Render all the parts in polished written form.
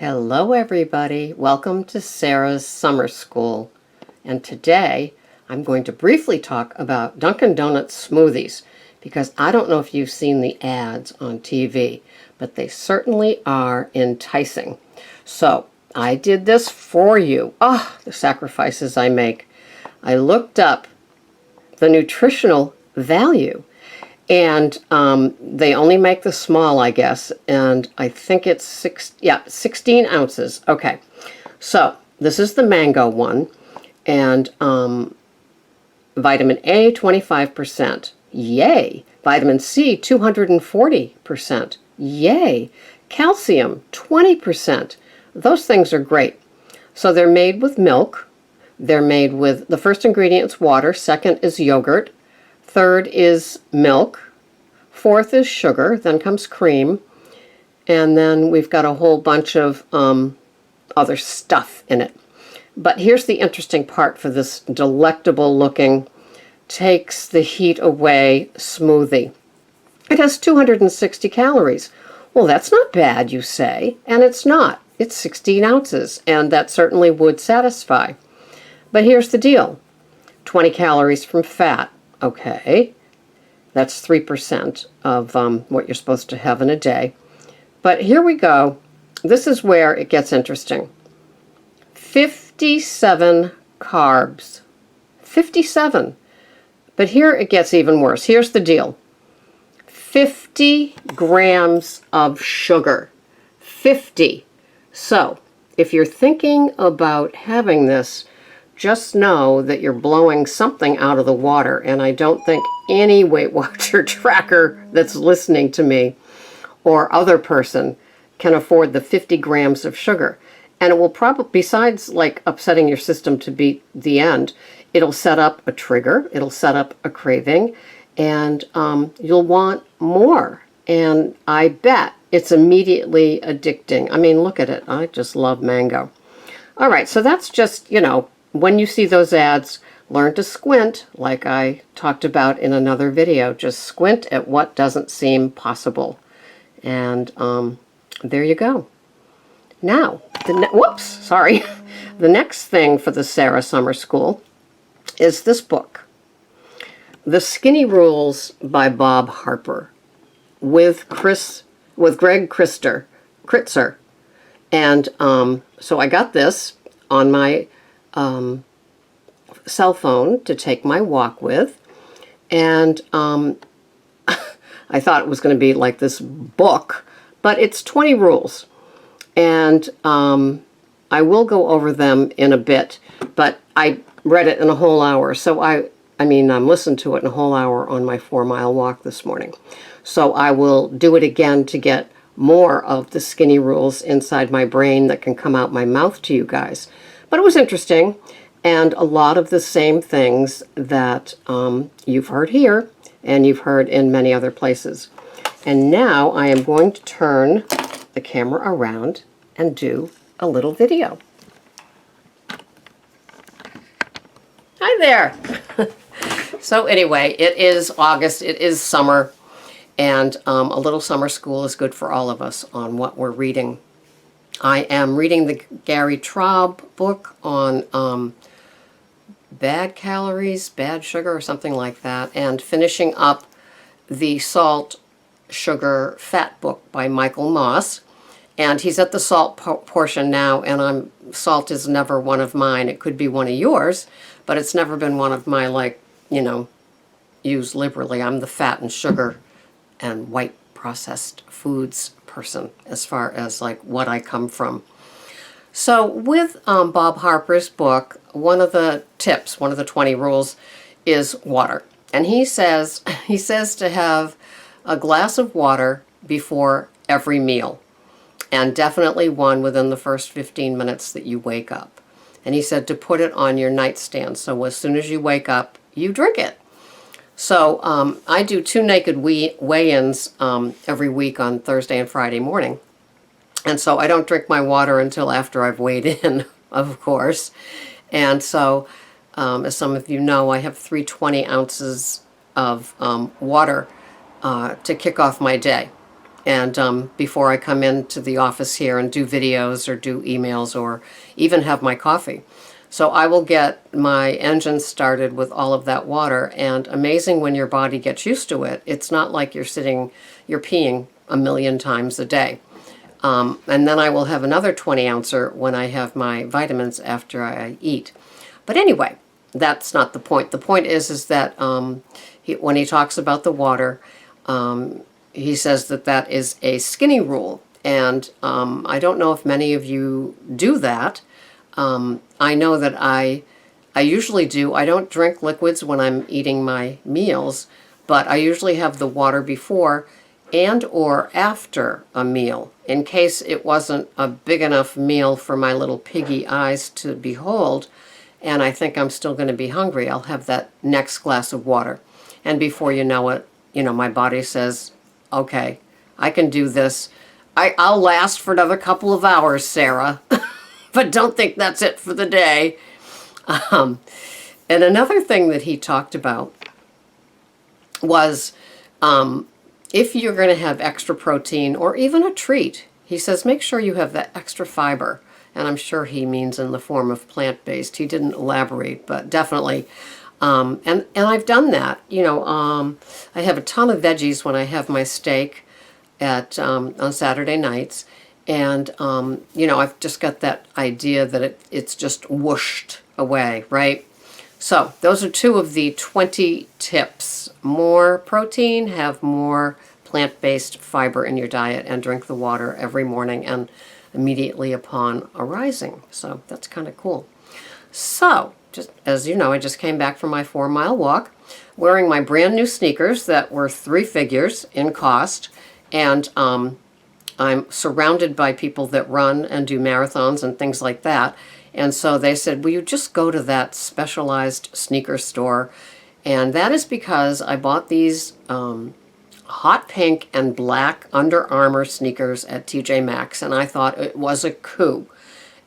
Hello everybody, welcome to Sarah's Summer School. And today I'm going to briefly talk about Dunkin' Donuts smoothies because I don't know if you've seen the ads on TV, but they certainly are enticing. So I did this for you. The sacrifices I make. I looked up the nutritional value. And they only make the small, I guess, and I think it's 16 ounces. Okay, so this is the mango one, and vitamin A, 25%. Yay! Vitamin C, 240%. Yay! Calcium, 20%. Those things are great. So they're made with milk. They're made with, the first ingredient is water, second is yogurt, third is milk, fourth is sugar, then comes cream, and then we've got a whole bunch of other stuff in it. But here's the interesting part for this delectable looking, takes the heat away smoothie. It has 260 calories. Well, that's not bad, you say, and it's not. It's 16 ounces, and that certainly would satisfy. But here's the deal. 20 calories from fat. Okay, that's 3% of what you're supposed to have in a day. But here we go. This is where it gets interesting. 57 carbs. 57. But here it gets even worse. Here's the deal. 50 grams of sugar. 50. So, if you're thinking about having this, just know that you're blowing something out of the water, and I don't think any Weight Watcher tracker that's listening to me or other person can afford the 50 grams of sugar. And it will probably, besides like upsetting your system to beat the end, it'll set up a trigger, it'll set up a craving, and you'll want more. And I bet it's immediately addicting. I mean, look at it. I just love mango. All right, so that's just, when you see those ads, learn to squint, like I talked about in another video. Just squint at what doesn't seem possible. And there you go. Now, the next thing for the Sarah Summer School is this book, The Skinny Rules by Bob Harper, with Greg Kritzer. And so I got this on my cell phone to take my walk with, and I thought it was going to be like this book, but it's 20 rules, and I will go over them in a bit, but I read it in a whole hour, so I listened to it in a whole hour on my 4-mile walk this morning, so I will do it again to get more of the skinny rules inside my brain that can come out my mouth to you guys. But it was interesting, and a lot of the same things that you've heard here and you've heard in many other places. And now I am going to turn the camera around and do a little video. Hi there! So anyway, it is August, it is summer, and a little summer school is good for all of us on what we're reading. I am reading the Gary Traub book on bad calories, bad sugar, or something like that, and finishing up the salt, sugar, fat book by Michael Moss. And he's at the salt portion now, and salt is never one of mine. It could be one of yours, but it's never been one of my, used liberally. I'm the fat and sugar and white processed foods person as far as what I come from. So with Bob Harper's book, one of the tips, one of the 20 rules is water. And he says to have a glass of water before every meal, and definitely one within the first 15 minutes that you wake up. And he said to put it on your nightstand, so as soon as you wake up, you drink it. So I do 2 naked weigh-ins every week on Thursday and Friday morning. And so I don't drink my water until after I've weighed in, of course. And so, as some of you know, I have 320 ounces of water to kick off my day. and before I come into the office here and do videos or do emails or even have my coffee. So I will get my engine started with all of that water, and amazing when your body gets used to it. It's not like you're peeing a million times a day. And then I will have another 20-ouncer when I have my vitamins after I eat. But anyway, that's not the point. The point is that when he talks about the water, he says that that is a skinny rule. And I don't know if many of you do that. I know that I usually do. I don't drink liquids when I'm eating my meals, but I usually have the water before and or after a meal, in case it wasn't a big enough meal for my little piggy eyes to behold, and I think I'm still going to be hungry. I'll have that next glass of water. And before you know it, my body says, okay, I can do this. I'll last for another couple of hours, Sarah, but don't think that's it for the day. And another thing that he talked about was if you're going to have extra protein or even a treat, he says make sure you have that extra fiber. And I'm sure he means in the form of plant-based. He didn't elaborate, but definitely. And I've done that. I have a ton of veggies when I have my steak on Saturday nights. And, I've just got that idea that it's just whooshed away, right? So those are 2 of the 20 tips. More protein, have more plant-based fiber in your diet, and drink the water every morning and immediately upon arising. So that's kind of cool. So, just as you know, I just came back from my 4-mile walk wearing my brand new sneakers that were 3 figures in cost, and I'm surrounded by people that run and do marathons and things like that. And so they said, will you just go to that specialized sneaker store? And that is because I bought these hot pink and black Under Armour sneakers at TJ Maxx, and I thought it was a coup.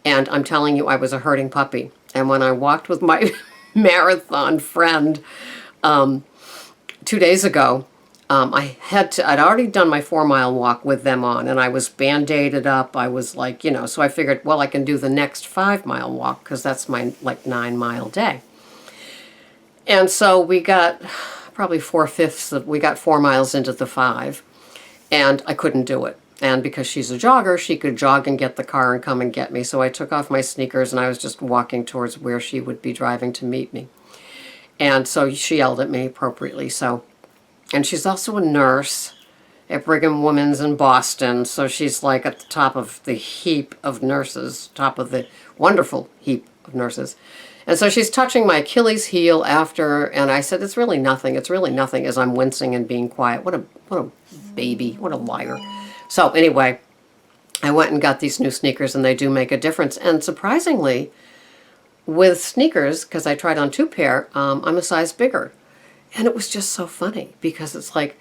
And I'm telling you, I was a hurting puppy. And when I walked with my marathon friend 2 days ago, I'd already done my 4-mile walk with them on, and I was band-aided up. I was like, so I figured, well, I can do the next 5-mile walk because that's my 9-mile day. And so we got probably 4/5 we got 4 miles into the 5, and I couldn't do it. And because she's a jogger, she could jog and get the car and come and get me. So I took off my sneakers and I was just walking towards where she would be driving to meet me. And so she yelled at me appropriately. And she's also a nurse at Brigham Women's in Boston. So she's like at the top of the heap of nurses, top of the wonderful heap of nurses. And so she's touching my Achilles heel after, and I said, it's really nothing. It's really nothing, as I'm wincing and being quiet. What a baby. What a liar. So anyway, I went and got these new sneakers, and they do make a difference. And surprisingly, with sneakers, because I tried on 2 pair, I'm a size bigger. And it was just so funny because it's like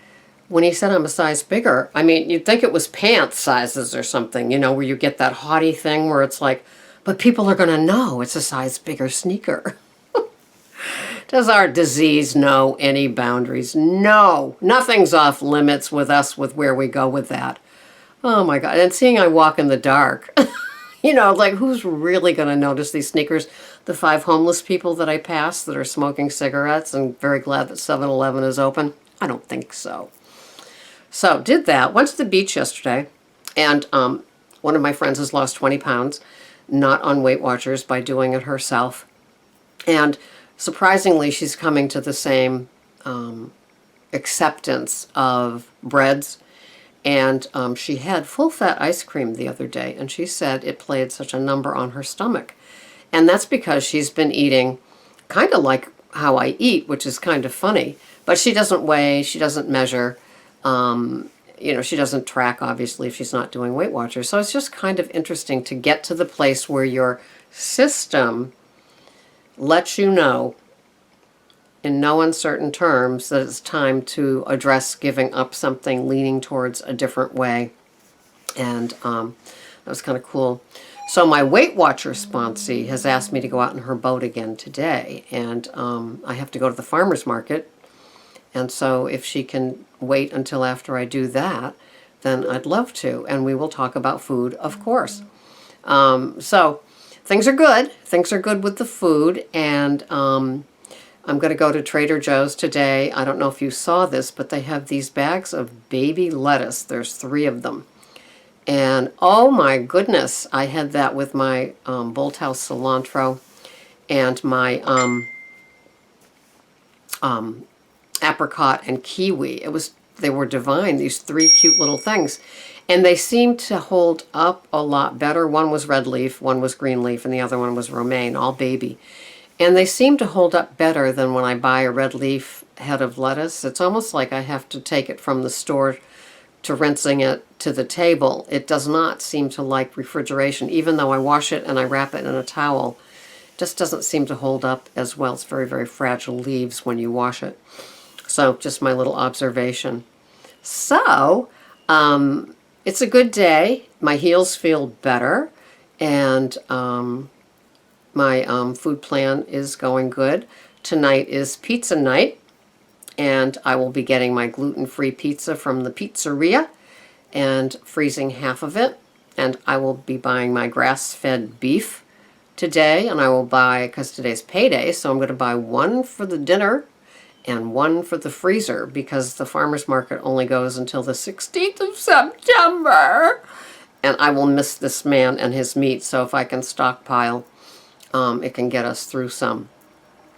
when he said I'm a size bigger, I mean, you'd think it was pants sizes or something, where you get that haughty thing where it's like, but people are going to know it's a size bigger sneaker. Does our disease know any boundaries? No, nothing's off limits with us with where we go with that. Oh my God. And seeing I walk in the dark, like who's really going to notice these sneakers? The 5 homeless people that I pass that are smoking cigarettes, and very glad that 7-Eleven is open? I don't think so. So did that. Went to the beach yesterday, and one of my friends has lost 20 pounds, not on Weight Watchers, by doing it herself. And surprisingly, she's coming to the same acceptance of breads. And she had full-fat ice cream the other day, and she said it played such a number on her stomach. And that's because she's been eating kind of like how I eat, which is kind of funny. But she doesn't weigh, she doesn't measure, she doesn't track, obviously, if she's not doing Weight Watchers. So it's just kind of interesting to get to the place where your system lets you know in no uncertain terms that it's time to address giving up something, leaning towards a different way. And that was kind of cool. So my Weight Watcher sponsee has asked me to go out in her boat again today. And I have to go to the farmer's market. And so if she can wait until after I do that, then I'd love to. And we will talk about food, of course. So things are good. Things are good with the food. And I'm going to go to Trader Joe's today. I don't know if you saw this, but they have these bags of baby lettuce. There's 3 of them. And oh my goodness, I had that with my Bolthouse cilantro and my apricot and kiwi. They were divine, these 3 cute little things. And they seemed to hold up a lot better. One was red leaf, one was green leaf, and the other one was romaine, all baby. And they seem to hold up better than when I buy a red leaf head of lettuce. It's almost like I have to take it from the store to rinsing it to the table. It does not seem to like refrigeration, even though I wash it and I wrap it in a towel. It just doesn't seem to hold up as well. It's very, very fragile leaves when you wash it. So just my little observation. So it's a good day. My heels feel better, and my food plan is going good. Tonight is pizza night, and I will be getting my gluten-free pizza from the pizzeria and freezing half of it. And I will be buying my grass-fed beef today, and I will buy, because today's payday, so I'm going to buy 1 for the dinner and 1 for the freezer, because the farmer's market only goes until the 16th of September. And I will miss this man and his meat, so if I can stockpile, it can get us through some.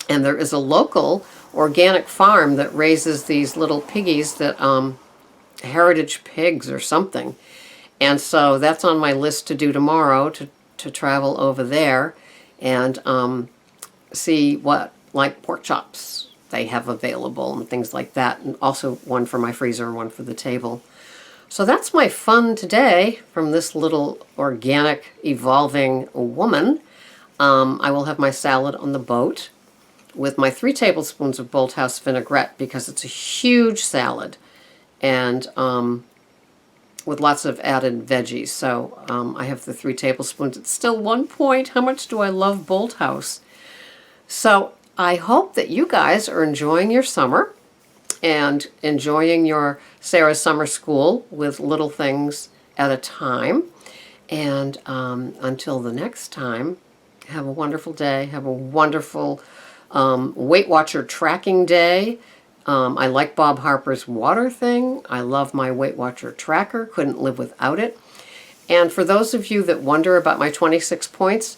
And there is a local organic farm that raises these little piggies that, heritage pigs or something. And so that's on my list to do tomorrow, to travel over there and see what, like, pork chops they have available and things like that. And also 1 for my freezer and 1 for the table. So that's my fun today from this little organic, evolving woman. I will have my salad on the boat with my 3 tablespoons of Bolthouse vinaigrette, because it's a huge salad, and with lots of added veggies. So I have the 3 tablespoons. It's still 1 point. How much do I love Bolthouse? So I hope that you guys are enjoying your summer and enjoying your Sarah's Summer School with little things at a time. And until the next time, have a wonderful day. Have a wonderful Weight Watcher tracking day. I like Bob Harper's water thing. I love my Weight Watcher tracker. Couldn't live without it. And for those of you that wonder about my 26 points,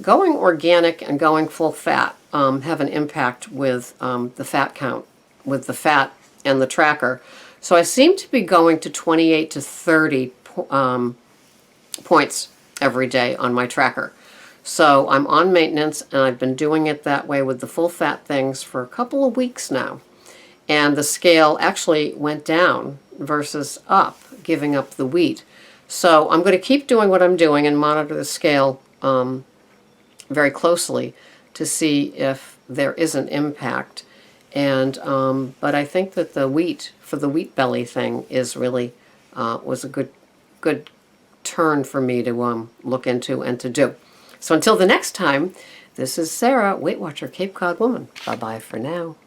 going organic and going full fat have an impact with the fat count, with the fat and the tracker. So I seem to be going to 28 to 30 points every day on my tracker. So I'm on maintenance, and I've been doing it that way with the full fat things for a couple of weeks now. And the scale actually went down versus up, giving up the wheat. So I'm going to keep doing what I'm doing and monitor the scale very closely to see if there is an impact. And but I think that the wheat, for the wheat belly thing, is really was a good turn for me to look into and to do. So until the next time, this is Sarah, Weight Watcher, Cape Cod Woman. Bye-bye for now.